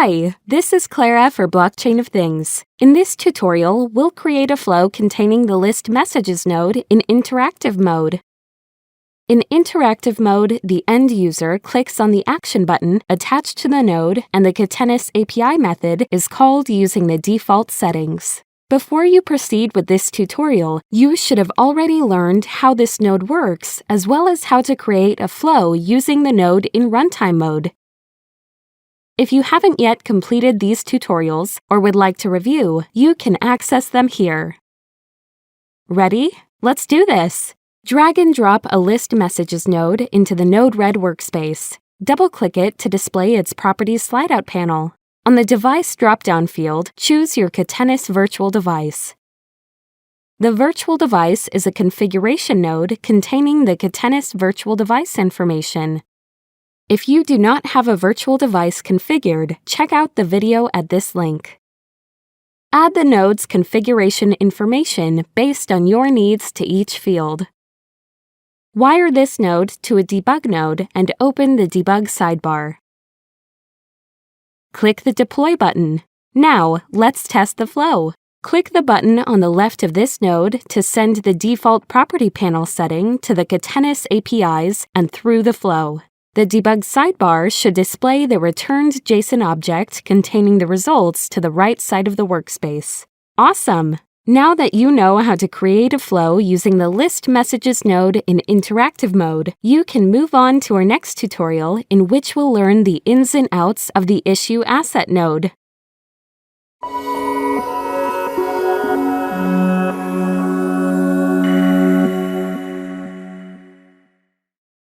Hi, this is Clara for Blockchain of Things. In this tutorial, we'll create a flow containing the list messages node in interactive mode. In interactive mode, the end user clicks on the action button attached to the node, and the Catenis API method is called using the default settings. Before you proceed with this tutorial, you should have already learned how this node works, as well as how to create a flow using the node in runtime mode. If you haven't yet completed these tutorials or would like to review, you can access them here. Ready? Let's do this! Drag and drop a list messages node into the Node-RED workspace. Double-click it to display its properties slide-out panel. On the Device drop-down field, choose your Catenis virtual device. The virtual device is a configuration node containing the Catenis virtual device information. If you do not have a virtual device configured, check out the video at this link. Add the node's configuration information based on your needs to each field. Wire this node to a debug node and open the debug sidebar. Click the Deploy button. Now, let's test the flow. Click the button on the left of this node to send the default property panel setting to the Catenis APIs and through the flow. The debug sidebar should display the returned JSON object containing the results to the right side of the workspace. Awesome! Now that you know how to create a flow using the list messages node in interactive mode, you can move on to our next tutorial in which we'll learn the ins and outs of the issue asset node.